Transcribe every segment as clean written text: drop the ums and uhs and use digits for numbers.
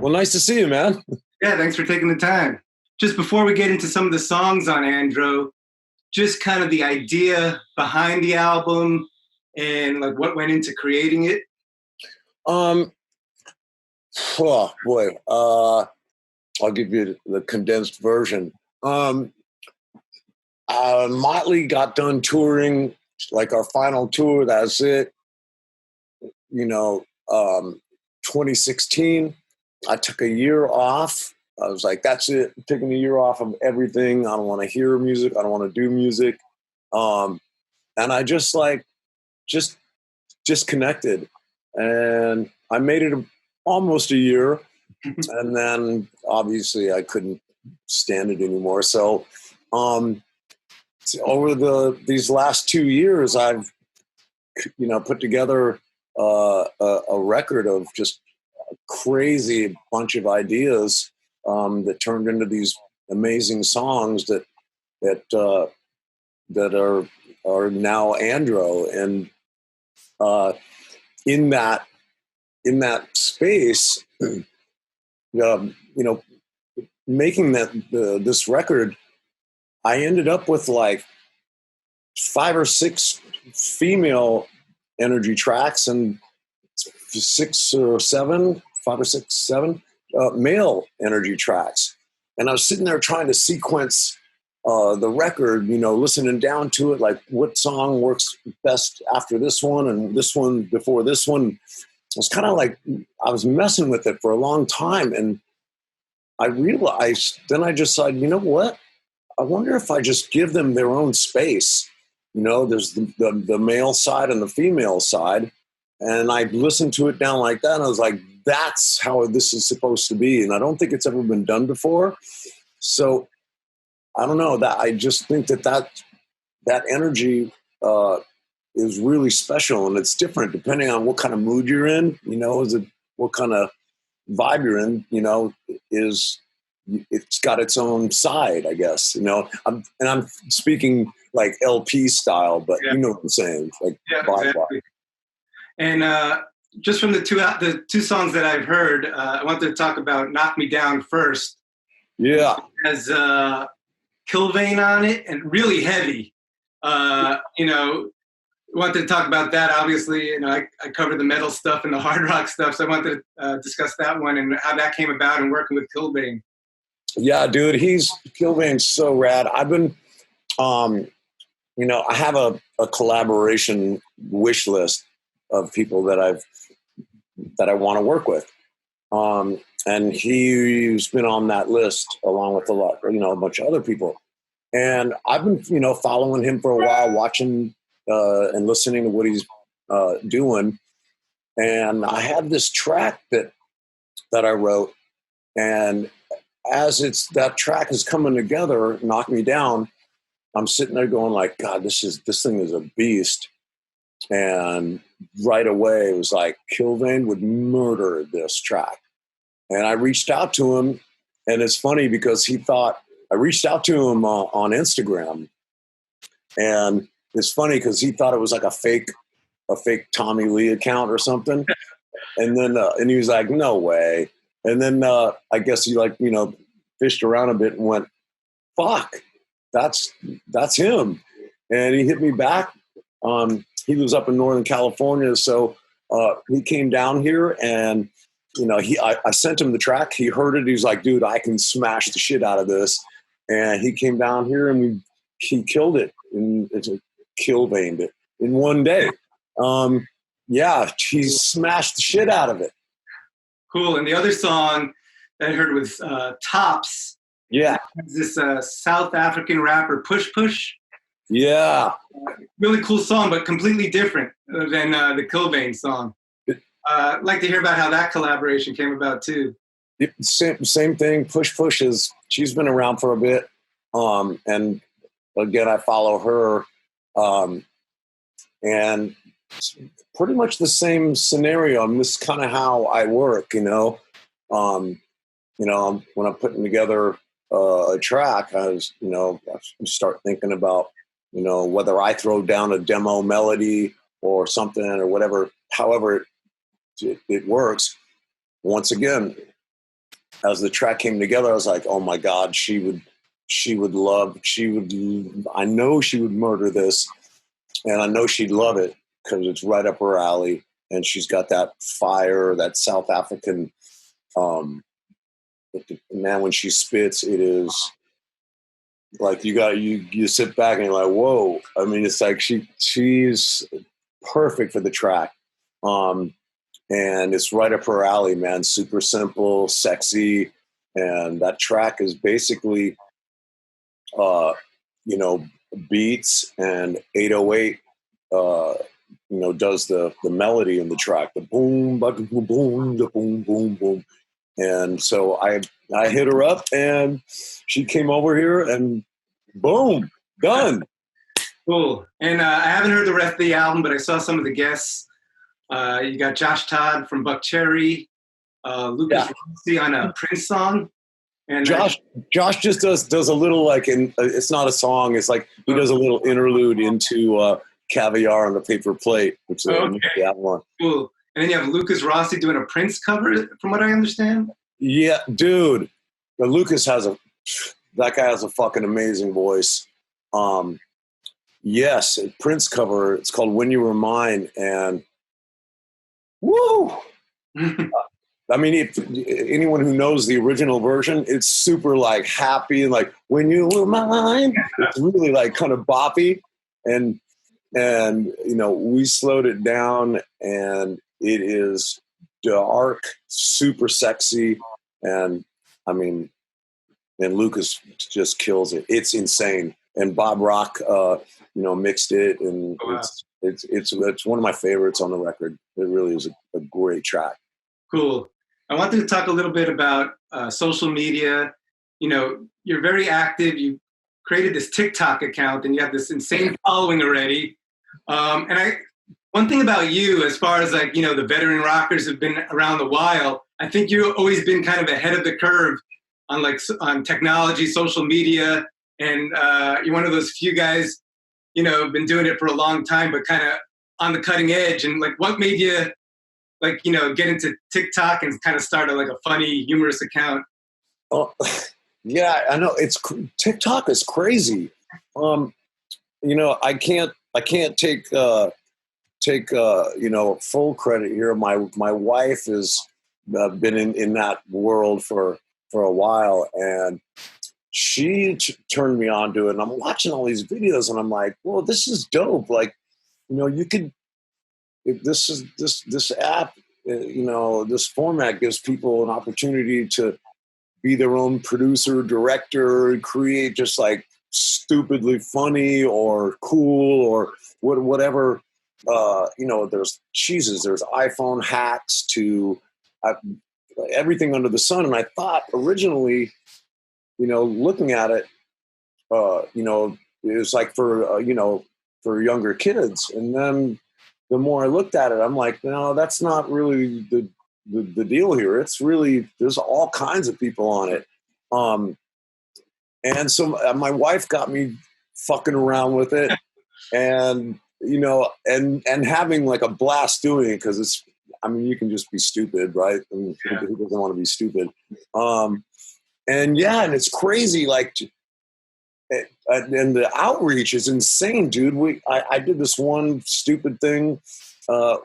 Well, nice to see you, man. Yeah, thanks for taking the time. Just before we get into some of the songs on ANDRO, just kind of the idea behind the album and like what went into creating it. Oh boy, I'll give you the condensed version. Mötley got done touring, like our final tour. That's it. 2016. I took a year off. I was like, that's it. I'm taking a year off of everything. I don't want to hear music. I don't want to do music. And I just disconnected. And I made it almost a year. And then obviously I couldn't stand it anymore. So over these last 2 years, I've put together a record of just a crazy bunch of ideas that turned into these amazing songs that are now ANDRO. And in that space, making this record, I ended up with like 5 or 6 female energy tracks and 5 or 7 male energy tracks. And I was sitting there trying to sequence the record, listening down to it, like what song works best after this one and this one before this one. It was kind of like I was messing with it for a long time. And I realized, then I just said, you know what? I wonder if I just give them their own space. There's the male side and the female side. And I listened to it down like that. And I was like, that's how this is supposed to be. And I don't think it's ever been done before. So I don't know, that I just think that energy is really special, and it's different depending on what kind of mood you're in. What kind of vibe you're in, it's got its own side, I guess. I'm speaking like LP style, but yeah. You know what I'm saying, like exactly. And just from the two songs that I've heard, I wanted to talk about "Knock Me Down" first. Yeah, it has Killvein on it, and really heavy. Wanted to talk about that. Obviously, I cover the metal stuff and the hard rock stuff, so I wanted to discuss that one and how that came about and working with Killvein. Yeah, dude, Killvein's so rad. I've been, I have a collaboration wish list of people that I want to work with, and he's been on that list along with a bunch of other people, and I've been, following him for a while, watching. And listening to what he's doing. And I have this track that I wrote, and as that track is coming together, Knock Me Down, I'm sitting there going like, God, this thing is a beast. And right away it was like, Killvein would murder this track. And I reached out to him, and it's funny because I reached out to him on Instagram, and it's funny because he thought it was like a fake Tommy Lee account or something. And then, and he was like, no way. And then I guess he fished around a bit and went, fuck, that's him. And he hit me back. He was up in Northern California. So he came down here, and, I sent him the track. He heard it. He was like, dude, I can smash the shit out of this. And he came down here, and he killed it. And it's Killveined it in one day. He smashed the shit out of it. Cool. And the other song that I heard was Tops. Yeah. This South African rapper, Push Push. Yeah. Really cool song, but completely different than the Killvein song. I'd like to hear about how that collaboration came about too. Same thing. Push Push she's been around for a bit. And again, I follow her. And it's pretty much the same scenario. And this is kind of how I work, when I'm putting together a track, I start thinking about, whether I throw down a demo melody or something or whatever, however it works. Once again, as the track came together, I was like, oh my God, I know she would murder this, and I know she'd love it because it's right up her alley. And she's got that fire, that South African, man, when she spits, it is like you sit back and you're like, whoa. I mean, it's like she's perfect for the track. And it's right up her alley, man. Super simple, sexy. And that track is basically, beats and 808, does the melody in the track, the boom, boom, boom, the boom, boom, boom. And so I hit her up, and she came over here, and boom, done. Cool. And I haven't heard the rest of the album, but I saw some of the guests. You got Josh Todd from Buck Cherry, Lucas Rossi on a Prince song. And Josh just does a little, like, it's not a song. It's like he does a little interlude into Caviar on the Paper Plate, which is that one. Cool. And then you have Lucas Rossi doing a Prince cover, from what I understand. Yeah, dude. Lucas that guy has a fucking amazing voice. Yes, Prince cover. It's called When You Were Mine, and woo! I mean, if anyone who knows the original version, it's super like happy and like when you were mine. It's really like kind of boppy, and we slowed it down, and it is dark, super sexy, and I mean, and Lucas just kills it. It's insane, and Bob Rock, mixed it, and it's one of my favorites on the record. It really is a great track. Cool. I wanted to talk a little bit about social media. You're very active. You created this TikTok account, and you have this insane following already. One thing about you, as far as like, the veteran rockers have been around a while, I think you've always been kind of ahead of the curve on technology, social media, and you're one of those few guys, been doing it for a long time, but kind of on the cutting edge. And like, what made you get into TikTok and kind of start a funny, humorous account? Oh, yeah, I know. TikTok is crazy. I can't take full credit here. My wife has been in that world for a while, and she turned me on to it. And I'm watching all these videos, and I'm like, well, this is dope. Like, you could. This app, this format gives people an opportunity to be their own producer, director, create just like stupidly funny or cool or whatever. There's iPhone hacks to everything under the sun. And I thought originally, looking at it, it was like for younger kids. And then the more I looked at it, I'm like, no, that's not really the deal here. It's really, there's all kinds of people on it. And so my wife got me fucking around with it, and and having like a blast doing it, because you can just be stupid, right? I mean, who doesn't want to be stupid? And it's crazy, like, and the outreach is insane, dude. I did this one stupid thing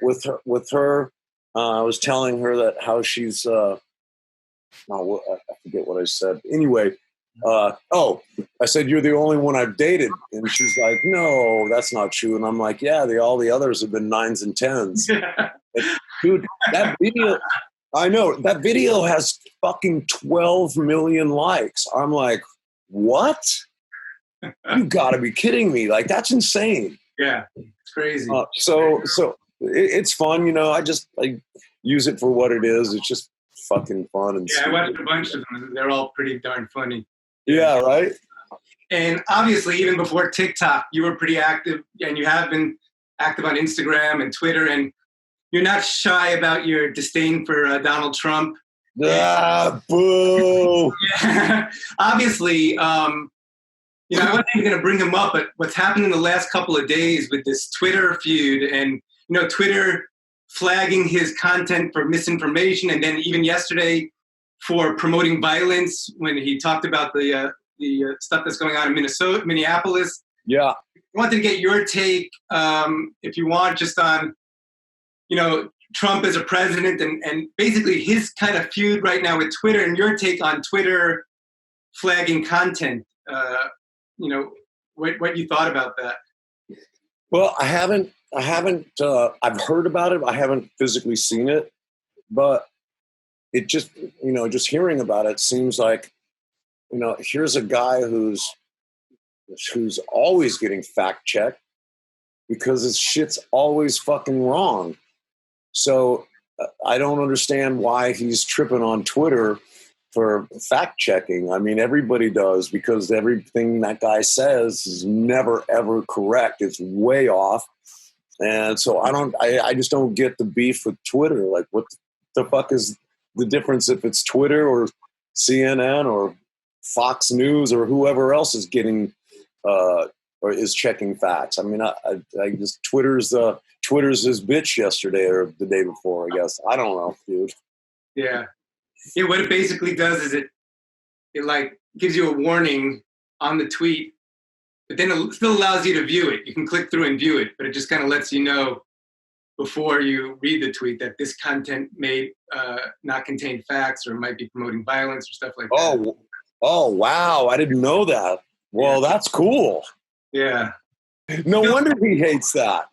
with her. I was telling her that how she's I forget what I said. Anyway, I said, you're the only one I've dated, and she's like, no, that's not true. And I'm like, yeah, all the others have been 9s and 10s. Dude, that video, I know that video has fucking 12 million likes. I'm like, what? You gotta be kidding me. Like, that's insane. Yeah, it's crazy. So it's fun. I use it for what it is. It's just fucking fun. And I watched a bunch of them. They're all pretty darn funny. Yeah, right? And obviously, even before TikTok, you were pretty active, and you have been active on Instagram and Twitter, and you're not shy about your disdain for Donald Trump. Boo! Yeah. Obviously, I wasn't even going to bring him up, but what's happened in the last couple of days with this Twitter feud, and Twitter flagging his content for misinformation, and then even yesterday, for promoting violence when he talked about the stuff that's going on in Minneapolis. Yeah. I wanted to get your take, if you want, just on, Trump as a president and basically his kind of feud right now with Twitter, and your take on Twitter flagging content. What you thought about that? Well, I haven't, I've heard about it. I haven't physically seen it, but it just, just hearing about it seems like, here's a guy who's always getting fact checked because his shit's always fucking wrong. So I don't understand why he's tripping on Twitter for fact checking. I mean, everybody does, because everything that guy says is never, ever correct. It's way off. And so I just don't get the beef with Twitter. Like, what the fuck is the difference if it's Twitter or CNN or Fox News or whoever else is getting or is checking facts? I mean, I just Twitter's his bitch yesterday or the day before, I guess. I don't know, dude. Yeah. Yeah, what it basically does is it like gives you a warning on the tweet, but then it still allows you to view it. You can click through and view it, but it just kind of lets you know before you read the tweet that this content may not contain facts or might be promoting violence or stuff like that. Oh, wow. I didn't know that. Well, That's cool. Yeah. No wonder he hates that.